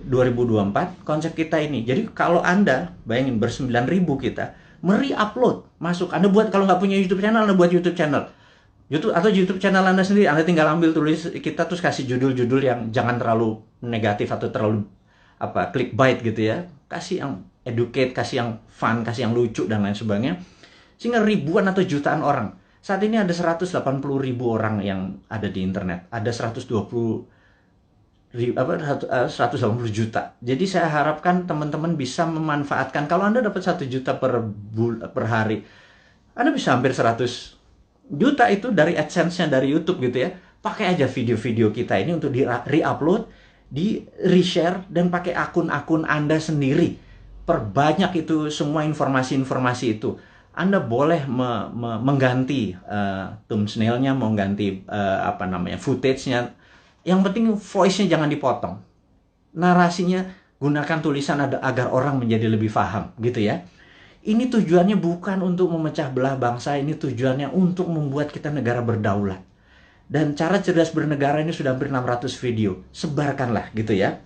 2024, konsep kita ini. Jadi kalau Anda bayangin ber-9.000 kita upload masuk, Anda buat, kalau nggak punya YouTube channel, Anda buat YouTube channel. YouTube channel Anda sendiri, Anda tinggal ambil tulis kita, terus kasih judul-judul yang jangan terlalu negatif atau terlalu clickbait gitu ya. Kasih yang educate, kasih yang fun, kasih yang lucu dan lain sebagainya. Sehingga ribuan atau jutaan orang. Saat ini ada 180.000 orang yang ada di internet. Ada 180 juta. Jadi saya harapkan teman-teman bisa memanfaatkan. Kalau Anda dapat 1 juta per hari, Anda bisa hampir 100 juta itu dari AdSense-nya dari YouTube gitu ya. Pakai aja video-video kita ini untuk di-re-upload, di-reshare, dan pakai akun-akun Anda sendiri. Perbanyak itu semua informasi-informasi itu. Anda boleh mengganti thumbnail-nya, mengganti footage-nya. Yang penting voice-nya jangan dipotong. Narasinya gunakan tulisan agar orang menjadi lebih paham gitu ya. Ini tujuannya bukan untuk memecah belah bangsa, ini tujuannya untuk membuat kita negara berdaulat. Dan cara cerdas bernegara ini sudah hampir 600 video. Sebarkanlah gitu ya.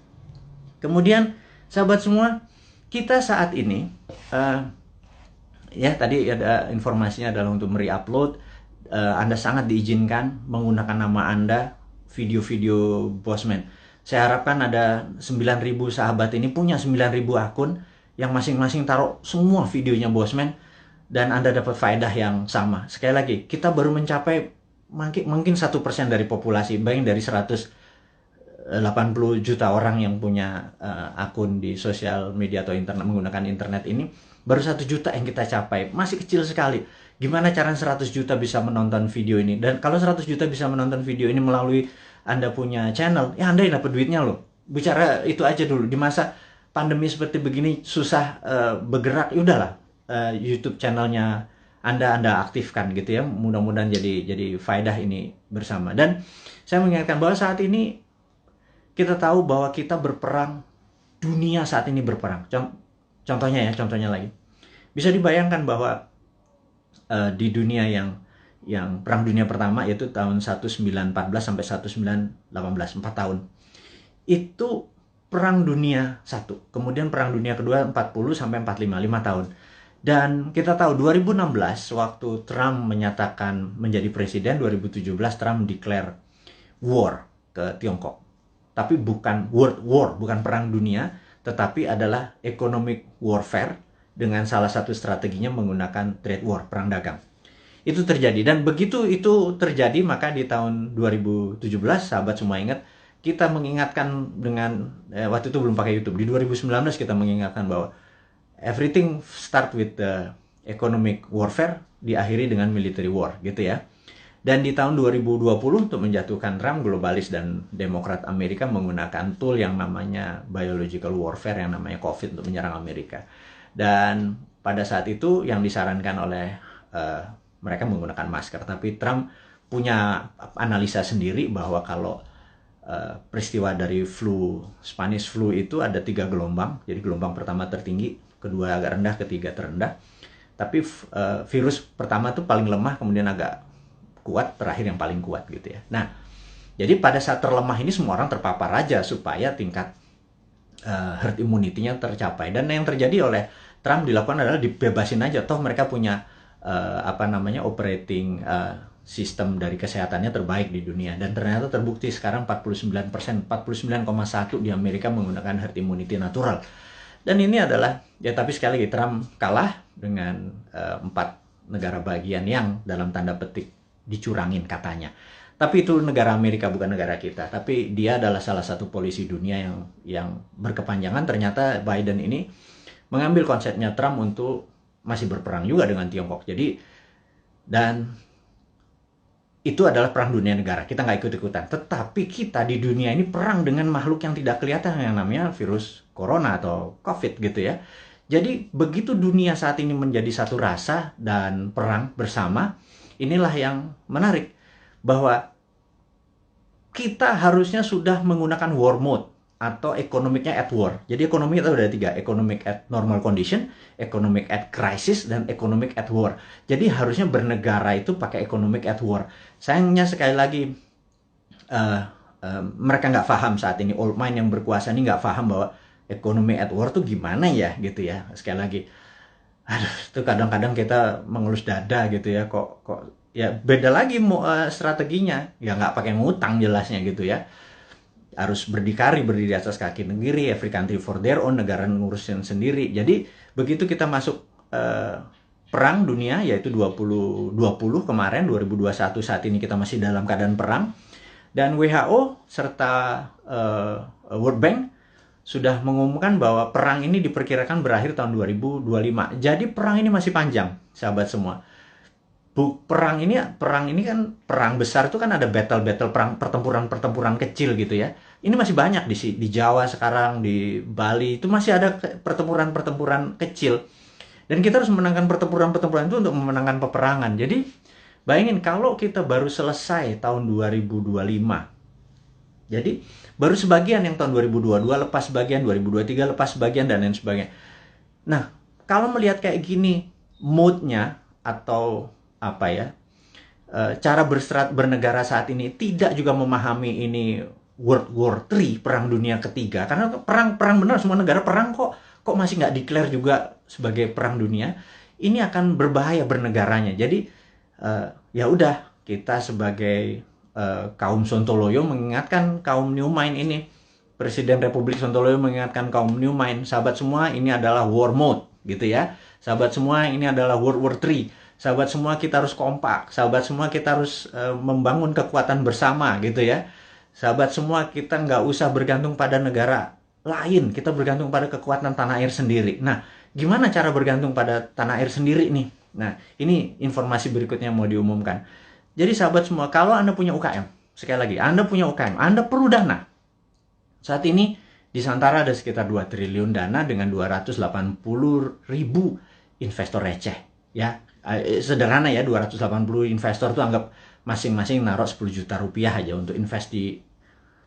Kemudian sahabat semua, kita saat ini ya tadi ada informasinya adalah untuk re-upload. Anda sangat diizinkan menggunakan nama Anda, video-video Bosman. Saya harapkan ada 9.000 sahabat ini punya 9.000 akun yang masing-masing taruh semua videonya Bosman, dan Anda dapat faedah yang sama. Sekali lagi, kita baru mencapai mungkin 1% dari populasi. Bayangin dari 180 juta orang yang punya akun di sosial media atau internet, menggunakan internet ini, baru 1 juta yang kita capai. Masih kecil sekali. Gimana caranya 100 juta bisa menonton video ini? Dan kalau 100 juta bisa menonton video ini melalui Anda punya channel, ya Anda yang dapat duitnya loh. Bicara itu aja dulu. Di masa pandemi seperti begini, susah bergerak, ya udahlah, YouTube channelnya Anda aktifkan gitu ya. Mudah-mudahan jadi faedah ini bersama. Dan saya mengingatkan bahwa saat ini kita tahu bahwa kita berperang, dunia saat ini berperang. Contohnya lagi, bisa dibayangkan bahwa di dunia yang perang dunia pertama, yaitu tahun 1914 sampai 1918, 4 tahun itu perang dunia 1, kemudian perang dunia kedua 40 sampai 45, 5 tahun. Dan kita tahu 2016 waktu Trump menyatakan menjadi presiden, 2017 Trump declare war ke Tiongkok. Tapi bukan world war, bukan perang dunia, tetapi adalah economic warfare, dengan salah satu strateginya menggunakan trade war, perang dagang. Itu terjadi, dan begitu itu terjadi, maka di tahun 2017, sahabat semua ingat, kita mengingatkan dengan, waktu itu belum pakai YouTube, di 2019 kita mengingatkan bahwa everything start with the economic warfare, diakhiri dengan military war, gitu ya. Dan di tahun 2020 untuk menjatuhkan Trump, globalis dan Demokrat Amerika menggunakan tool yang namanya biological warfare, yang namanya COVID, untuk menyerang Amerika. Dan pada saat itu yang disarankan oleh mereka menggunakan masker. Tapi Trump punya analisa sendiri bahwa kalau peristiwa dari Spanish flu itu ada 3 gelombang. Jadi gelombang pertama tertinggi, kedua agak rendah, ketiga terendah. Tapi virus pertama itu paling lemah, kemudian agak kuat, terakhir yang paling kuat gitu ya. Nah, jadi pada saat terlemah ini semua orang terpapar aja supaya tingkat herd immunity-nya tercapai. Dan yang terjadi oleh Trump dilakukan adalah dibebasin aja, toh mereka punya operating sistem dari kesehatannya terbaik di dunia. Dan ternyata terbukti sekarang 49%, 49,1% di Amerika menggunakan herd immunity natural. Dan ini adalah, ya tapi sekali lagi Trump kalah dengan 4 negara bagian yang dalam tanda petik dicurangin katanya. Tapi itu negara Amerika, bukan negara kita. Tapi dia adalah salah satu polisi dunia yang berkepanjangan. Ternyata Biden ini mengambil konsepnya Trump untuk masih berperang juga dengan Tiongkok. Jadi, dan itu adalah perang dunia negara. Kita nggak ikut-ikutan. Tetapi kita di dunia ini perang dengan makhluk yang tidak kelihatan, yang namanya virus corona atau COVID gitu ya. Jadi begitu dunia saat ini menjadi satu rasa dan perang bersama, inilah yang menarik. Bahwa kita harusnya sudah menggunakan war mode atau ekonomiknya at war. Jadi ekonomi itu ada 3, economic at normal condition, economic at crisis, dan economic at war. Jadi harusnya bernegara itu pakai economic at war. Sayangnya sekali lagi mereka nggak paham saat ini, old mind yang berkuasa ini nggak paham bahwa ekonomi at war tuh gimana ya gitu ya. Sekali lagi, aduh, itu kadang-kadang kita mengelus dada gitu ya, kok ya beda lagi strateginya, ya nggak pakai ngutang jelasnya gitu ya, harus berdikari, berdiri di atas kaki sendiri, every country for their own, negara ngurusin sendiri. Jadi begitu kita masuk perang dunia, yaitu 2020 kemarin, 2021 saat ini kita masih dalam keadaan perang, dan WHO serta World Bank sudah mengumumkan bahwa perang ini diperkirakan berakhir tahun 2025. Jadi perang ini masih panjang, sahabat semua. Perang ini kan perang besar itu kan ada battle perang, pertempuran kecil gitu ya. Ini masih banyak di Jawa sekarang, di Bali itu masih ada pertempuran kecil. Dan kita harus memenangkan pertempuran itu untuk memenangkan peperangan. Jadi bayangin kalau kita baru selesai tahun 2025. Jadi baru sebagian yang tahun 2022 lepas sebagian, 2023 lepas sebagian, dan lain sebagainya. Nah, kalau melihat kayak gini, mood-nya atau apa ya, cara bernegara saat ini tidak juga memahami ini World War III, perang dunia ketiga. Karena perang benar, semua negara perang kok masih nggak declare juga sebagai perang dunia. Ini akan berbahaya bernegaranya. Jadi ya udah, kita sebagai kaum Sontoloyo mengingatkan kaum New Mind ini, Presiden Republik Sontoloyo mengingatkan kaum New Mind, sahabat semua, ini adalah war mode gitu ya. Sahabat semua, ini adalah World War III. Sahabat semua, kita harus kompak. Sahabat semua, kita harus membangun kekuatan bersama gitu ya. Sahabat semua, kita nggak usah bergantung pada negara lain, kita bergantung pada kekuatan tanah air sendiri. Nah, gimana cara bergantung pada tanah air sendiri nih? Nah, ini informasi berikutnya mau diumumkan. Jadi sahabat semua, kalau Anda punya UKM, sekali lagi, Anda punya UKM, Anda perlu dana. Saat ini di Santara ada sekitar 2 triliun dana dengan 280 ribu investor receh. Ya, sederhana ya, 280 investor itu anggap masing-masing naruh 10 juta rupiah aja untuk invest di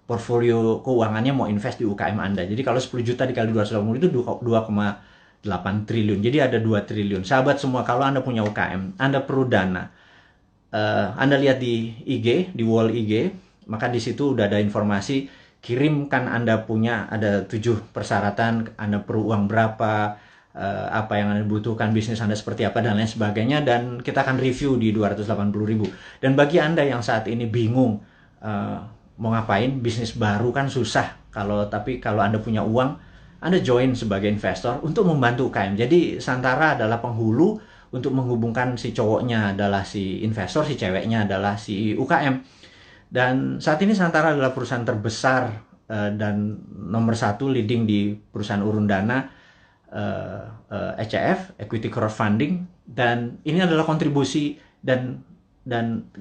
portfolio keuangannya, mau invest di UKM Anda. Jadi kalau 10 juta dikali 280 itu 2,8 triliun. Jadi ada 2 triliun. Sahabat semua, kalau Anda punya UKM, Anda perlu dana. Anda lihat di IG, di wall IG, maka di situ udah ada informasi, kirimkan Anda punya, ada 7 persyaratan, Anda perlu uang berapa, apa yang Anda butuhkan, bisnis Anda seperti apa, dan lain sebagainya, dan kita akan review di 280 ribu. Dan bagi Anda yang saat ini bingung mau ngapain, bisnis baru kan susah, tapi kalau Anda punya uang, Anda join sebagai investor untuk membantu UKM. Jadi Santara adalah penghulu untuk menghubungkan si cowoknya adalah si investor, si ceweknya adalah si UKM. Dan saat ini Santara adalah perusahaan terbesar dan nomor 1 leading di perusahaan urun dana ECF, Equity Crowdfunding, dan ini adalah kontribusi dan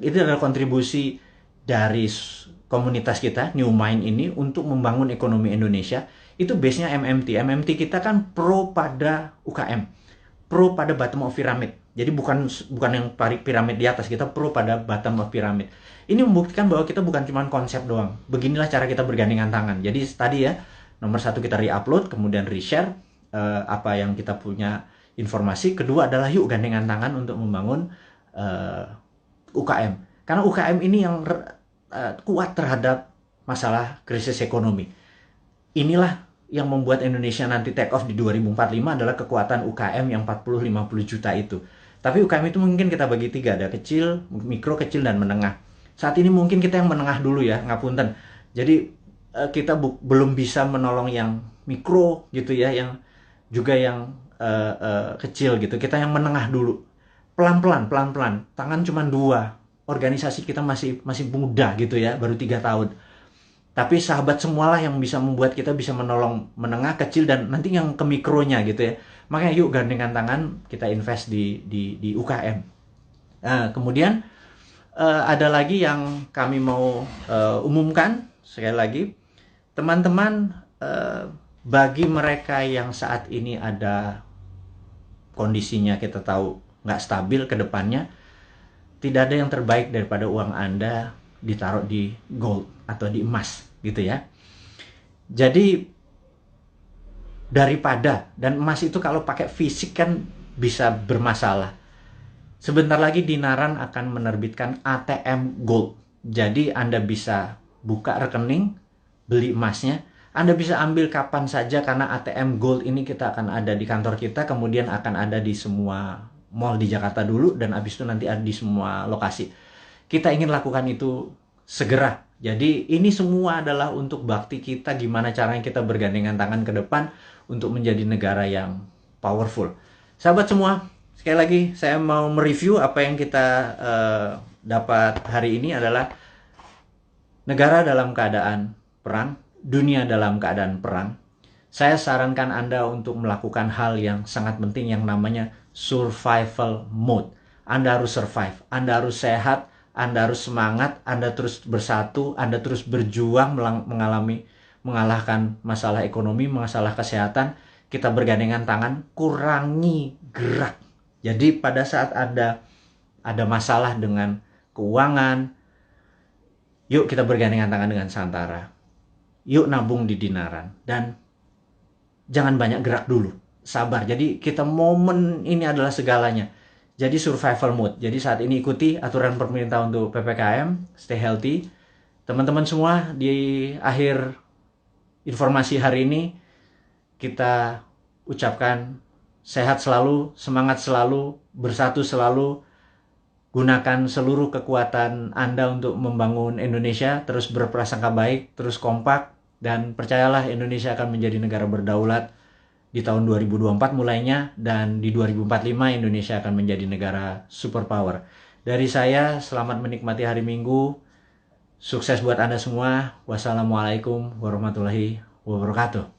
itu adalah kontribusi dari komunitas kita New Mind ini untuk membangun ekonomi Indonesia. Itu base-nya MMT. MMT kita kan pro pada UKM. Pro pada bottom of pyramid. Jadi bukan yang piramid di atas, kita pro pada bottom of pyramid. Ini membuktikan bahwa kita bukan cuma konsep doang. Beginilah cara kita bergandengan tangan. Jadi tadi ya, nomor 1 kita re-upload, kemudian re-share apa yang kita punya informasi. Kedua adalah yuk gandengan tangan untuk membangun UKM. Karena UKM ini yang kuat terhadap masalah krisis ekonomi. Inilah yang membuat Indonesia nanti take off di 2045 adalah kekuatan UKM yang 40-50 juta itu. Tapi UKM itu mungkin kita bagi 3, ada kecil, mikro, kecil, dan menengah. Saat ini mungkin kita yang menengah dulu ya, ngapunten. Jadi kita belum bisa menolong yang mikro gitu ya, yang juga yang kecil gitu. Kita yang menengah dulu. Pelan-pelan. Tangan cuma 2. Organisasi kita masih muda gitu ya, baru 3 tahun. Tapi sahabat semualah yang bisa membuat kita bisa menolong menengah, kecil, dan nanti yang ke mikronya gitu ya. Makanya yuk gandengan tangan, kita invest di UKM. Nah, kemudian ada lagi yang kami mau umumkan, sekali lagi. Teman-teman, bagi mereka yang saat ini ada kondisinya kita tahu nggak stabil ke depannya, tidak ada yang terbaik daripada uang Anda ditaruh di gold atau di emas gitu ya. Jadi daripada, dan emas itu kalau pakai fisik kan bisa bermasalah. Sebentar lagi Dinaran akan menerbitkan ATM Gold. Jadi Anda bisa buka rekening, beli emasnya. Anda bisa ambil kapan saja karena ATM Gold ini kita akan ada di kantor kita, kemudian akan ada di semua mall di Jakarta dulu, dan habis itu nanti ada di semua lokasi. Kita ingin lakukan itu segera. Jadi ini semua adalah untuk bakti kita, gimana caranya kita bergandengan tangan ke depan untuk menjadi negara yang powerful. Sahabat semua, sekali lagi saya mau mereview apa yang kita dapat hari ini adalah negara dalam keadaan perang, dunia dalam keadaan perang. Saya sarankan Anda untuk melakukan hal yang sangat penting yang namanya survival mode. Anda harus survive, Anda harus sehat, Anda harus semangat, Anda terus bersatu, Anda terus berjuang mengalahkan masalah ekonomi, masalah kesehatan. Kita bergandengan tangan, kurangi gerak. Jadi pada saat ada masalah dengan keuangan, yuk kita bergandengan tangan dengan Santara. Yuk nabung di Dinaran. Dan jangan banyak gerak dulu. Sabar. Jadi kita momen ini adalah segalanya. Jadi survival mode. Jadi saat ini ikuti aturan pemerintah untuk PPKM. Stay healthy. Teman-teman semua, di akhir informasi hari ini, kita ucapkan sehat selalu, semangat selalu, bersatu selalu. Gunakan seluruh kekuatan Anda untuk membangun Indonesia. Terus berprasangka baik, terus kompak. Dan percayalah, Indonesia akan menjadi negara berdaulat di tahun 2024 mulainya, dan di 2045 Indonesia akan menjadi negara superpower. Dari saya, selamat menikmati hari Minggu. Sukses buat Anda semua. Wassalamualaikum warahmatullahi wabarakatuh.